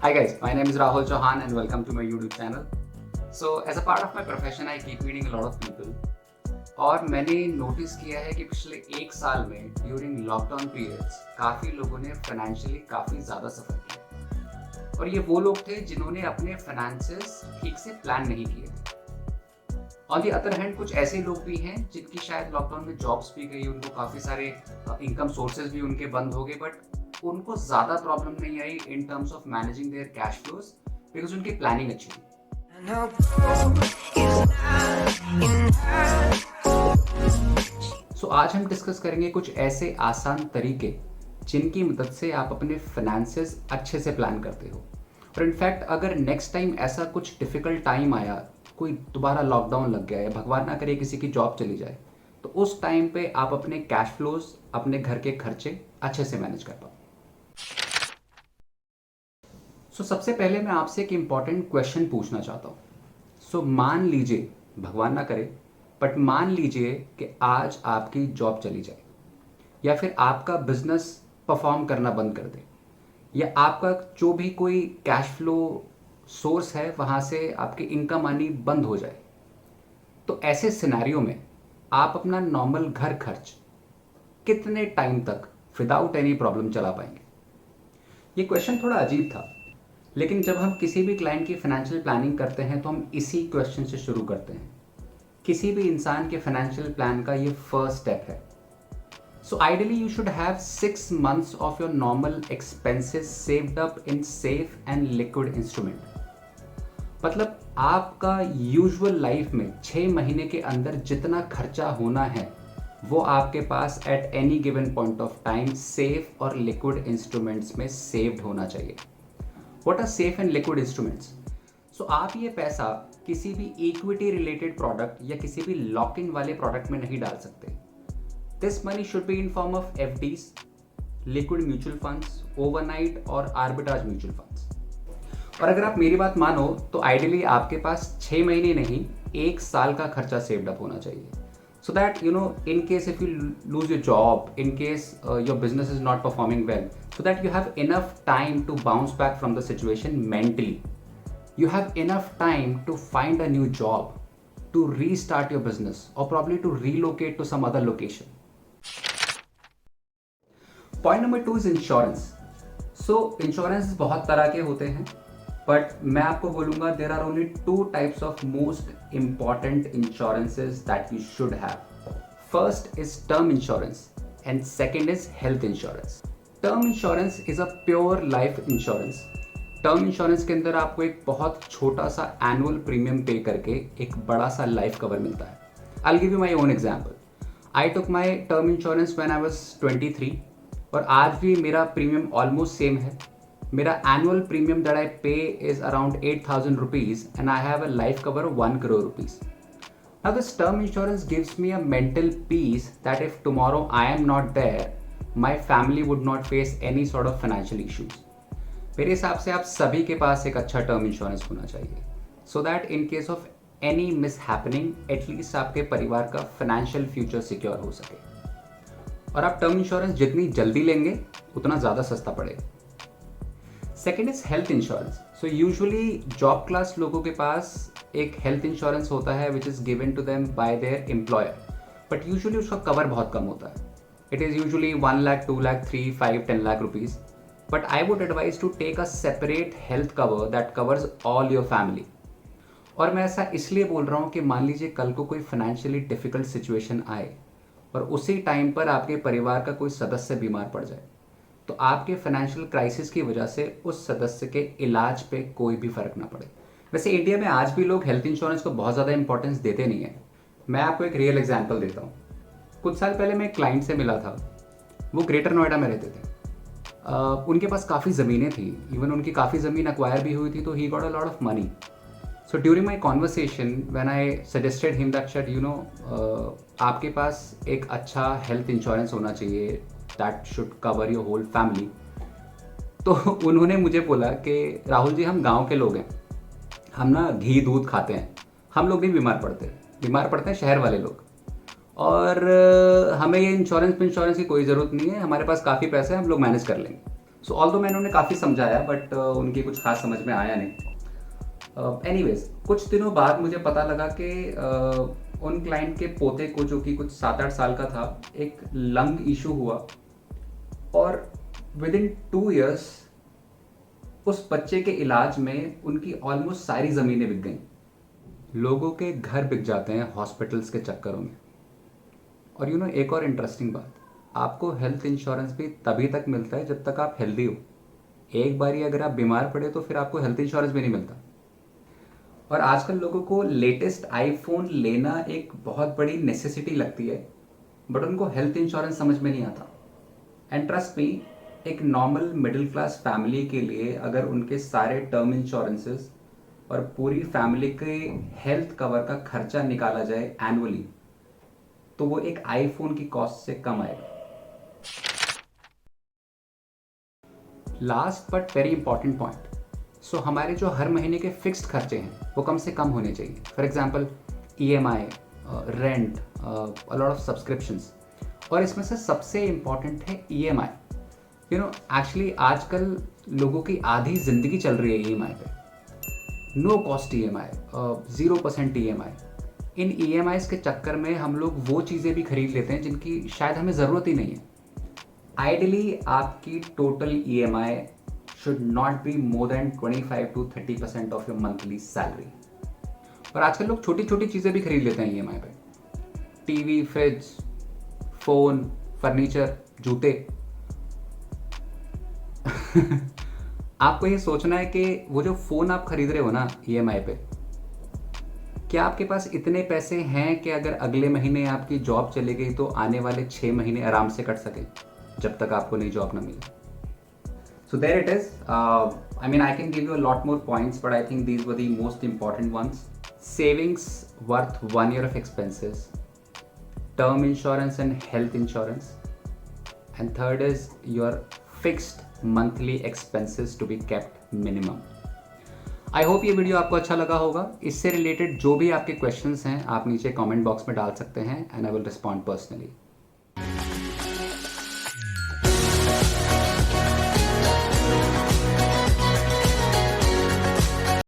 Hi guys, my name is Rahul Chauhan and welcome to my YouTube channel. So as a part of my profession, I keep meeting a lot of people. और मैंने notice किया है कि पिछले एक साल में during lockdown periods काफ़ी लोगों ने फाइनेंशियली काफ़ी ज़्यादा सफ़र किया और ये वो लोग थे जिन्होंने अपने फाइनेंसेस ठीक से प्लान नहीं किए थे। ऑन दी अदर हैंड कुछ ऐसे लोग भी हैं जिनकी शायद लॉकडाउन में जॉब्स भी गई, उनको काफ़ी सारे इनकम सोर्सेज भी उनके बंद हो गए, बट उनको ज़्यादा प्रॉब्लम नहीं आई in terms of managing their cash flows because उनकी प्लानिंग अच्छी थी। आज हम डिस्कस करेंगे कुछ ऐसे आसान तरीके जिनकी मदद से आप अपने फाइनेंसेस अच्छे से प्लान करते हो। और इनफैक्ट अगर नेक्स्ट टाइम ऐसा कुछ डिफिकल्ट टाइम आया, कोई दोबारा लॉकडाउन लग गया या भगवान ना करे किसी की जॉब चली जाए, तो उस टाइम पे आप अपने कैश फ्लोज, अपने घर के खर्चे अच्छे से मैनेज कर पाओ। सबसे पहले मैं आपसे एक इंपॉर्टेंट क्वेश्चन पूछना चाहता हूँ। मान लीजिए, भगवान ना करे, बट मान लीजिए कि आज आपकी जॉब चली जाए या फिर आपका बिजनेस परफॉर्म करना बंद कर दे या आपका जो भी कोई कैश फ्लो सोर्स है वहाँ से आपकी इनकम आनी बंद हो जाए, तो ऐसे सिनेरियो में आप अपना नॉर्मल घर खर्च कितने टाइम तक विदाउट एनी प्रॉब्लम चला पाएंगे? ये क्वेश्चन थोड़ा अजीब था, लेकिन जब हम किसी भी क्लाइंट की फाइनेंशियल प्लानिंग करते हैं तो हम इसी क्वेश्चन से शुरू करते हैं। किसी भी इंसान के फाइनेंशियल प्लान का ये फर्स्ट स्टेप है। Ideally you should have 6 months of your normal expenses saved up in safe and liquid instrument. मतलब आपका यूजुअल लाइफ में 6 महीने के अंदर जितना खर्चा होना है वो आपके पास at any given point of time safe और लिक्विड इंस्ट्रूमेंट्स में सेव्ड होना चाहिए। What are safe and liquid instruments? आप ये पैसा किसी भी इक्विटी रिलेटेड प्रोडक्ट या किसी भी लॉक इन वाले प्रोडक्ट में नहीं डाल सकते। This money should be in form of FDs, liquid mutual funds, overnight और आर्बिट्राज म्यूचुअल फंड्स। और अगर आप मेरी बात मानो तो आइडियली आपके पास 6 महीने नहीं, 1 साल का खर्चा सेव्ड अप होना चाहिए। So that in case if you lose your job, in case your business is not performing well, so that you have enough time to bounce back from the situation mentally. You have enough time to find a new job, to restart your business, or probably to relocate to some other location. Point number 2 is insurance. Insurance बहुत तरह के होते हैं, but मैं आपको बोलूंगा there are only 2 types of most important insurances that you should have. First is term insurance and second is health insurance. Term insurance is a pure life insurance. Term insurance के अंदर आपको एक बहुत छोटा सा एनुअल प्रीमियम पे करके एक बड़ा सा लाइफ कवर मिलता है। I'll give you my own example. I took my term insurance when I was 23 और आज भी मेरा प्रीमियम ऑलमोस्ट सेम है। मेरा annual premium that I pay is around 8,000 rupees and I have a life cover of 1 crore rupees. Now this term insurance gives me a mental peace that if tomorrow I am not there, my family would not face any sort of financial issues. मेरे हिसाब से आप सभी के पास एक अच्छा term insurance होना चाहिए so that in case of any mishappening, at least आपके परिवार का फाइनेंशियल फ्यूचर सिक्योर हो सके। और आप टर्म इंश्योरेंस जितनी जल्दी लेंगे उतना ज़्यादा सस्ता पड़ेगा। Second is health insurance. Usually job class लोगों के पास एक हेल्थ इंश्योरेंस होता है which is given to them by their employer, but usually उसका कवर बहुत कम होता है। It is usually 1 lakh, 2 lakh, 3, 5, 10 lakh rupees. But I would advise to take a separate health cover that covers all your family. और मैं ऐसा इसलिए बोल रहा हूँ कि मान लीजिए कल को कोई फाइनेंशियली डिफिकल्ट सिचुएशन आए और उसी टाइम पर आपके परिवार का कोई सदस्य बीमार पड़ जाए, तो आपके फाइनेंशियल क्राइसिस की वजह से उस सदस्य के इलाज पे कोई भी फर्क ना पड़े। वैसे इंडिया में आज भी लोग हेल्थ इंश्योरेंस को बहुत ज़्यादा इंपॉर्टेंस देते नहीं है। मैं आपको एक रियल एग्जांपल देता हूँ। कुछ साल पहले मैं एक क्लाइंट से मिला था। वो ग्रेटर नोएडा में रहते थे। उनके पास काफ़ी ज़मीनें थी, इवन उनकी काफ़ी ज़मीन अक्वायर भी हुई थी, तो he got a lot of money. So during my conversation when I suggested him that आपके पास एक अच्छा हेल्थ इंश्योरेंस होना चाहिए that should cover your whole family, तो उन्होंने मुझे बोला कि राहुल जी, हम गांव के लोग हैं, हम ना घी दूध खाते हैं, हम लोग नहीं बीमार पड़ते हैं शहर वाले लोग, और हमें ये इंश्योरेंस की कोई ज़रूरत नहीं है, हमारे पास काफ़ी पैसे हैं, हम लोग मैनेज कर लेंगे। सो ऑल्दो मैंने उन्हें काफ़ी समझाया बट उनकी कुछ खास समझ में आया नहीं। एनीवेज कुछ दिनों बाद मुझे पता लगा कि उन क्लाइंट के पोते को, जो कि कुछ 7-8 साल का था, एक लंग इशू हुआ और विद इन 2 years उस बच्चे के इलाज में उनकी ऑलमोस्ट सारी ज़मीनें बिक गईं। लोगों के घर बिक जाते हैं हॉस्पिटल्स के चक्करों में। और एक और इंटरेस्टिंग बात, आपको हेल्थ इंश्योरेंस भी तभी तक मिलता है जब तक आप हेल्दी हो। एक बारी अगर आप बीमार पड़े तो फिर आपको हेल्थ इंश्योरेंस भी नहीं मिलता। और आजकल लोगों को लेटेस्ट आईफोन लेना एक बहुत बड़ी नेसेसिटी लगती है, बट उनको हेल्थ इंश्योरेंस समझ में नहीं आता। एंड ट्रस्ट मी, एक नॉर्मल मिडिल क्लास फैमिली के लिए अगर उनके सारे टर्म इंश्योरेंसेस और पूरी फैमिली के हेल्थ कवर का खर्चा निकाला जाए एनुअली, तो वो एक आईफोन की कॉस्ट से कम आएगा। Last but very important point, so हमारे जो हर महीने के फिक्स्ड खर्चे हैं वो कम से कम होने चाहिए। For example EMI, rent, a lot of subscriptions. और इसमें से सबसे इम्पॉर्टेंट है EMI। एक्चुअली आजकल लोगों की आधी ज़िंदगी चल रही है EMI पे। No cost EMI, 0% EMI। इन EMIs के चक्कर में हम लोग वो चीज़ें भी खरीद लेते हैं जिनकी शायद हमें ज़रूरत ही नहीं है। आइडियली आपकी total EMI should not be more than 25 to 30% of your monthly salary. और आजकल लोग छोटी छोटी चीज़ें भी खरीद लेते हैं EMI पे। टीवी, फ्रिज, फ़ोन, फर्नीचर, जूते। आपको ये सोचना है कि वो जो फ़ोन आप खरीद रहे हो ना EMI पे, क्या आपके पास इतने पैसे हैं कि अगर अगले महीने आपकी जॉब चली गई तो आने वाले 6 महीने आराम से कट सके जब तक आपको नई जॉब ना मिले। So there it is. I mean, I can give you a lot more points, but I think these were the most important ones. Savings worth 1 year of expenses, term insurance and health insurance, and third is your fixed monthly expenses to be kept minimum. I hope ये video आपको अच्छा लगा होगा। इससे related जो भी आपके questions हैं आप नीचे कमेंट बॉक्स में डाल सकते हैं and I will respond personally.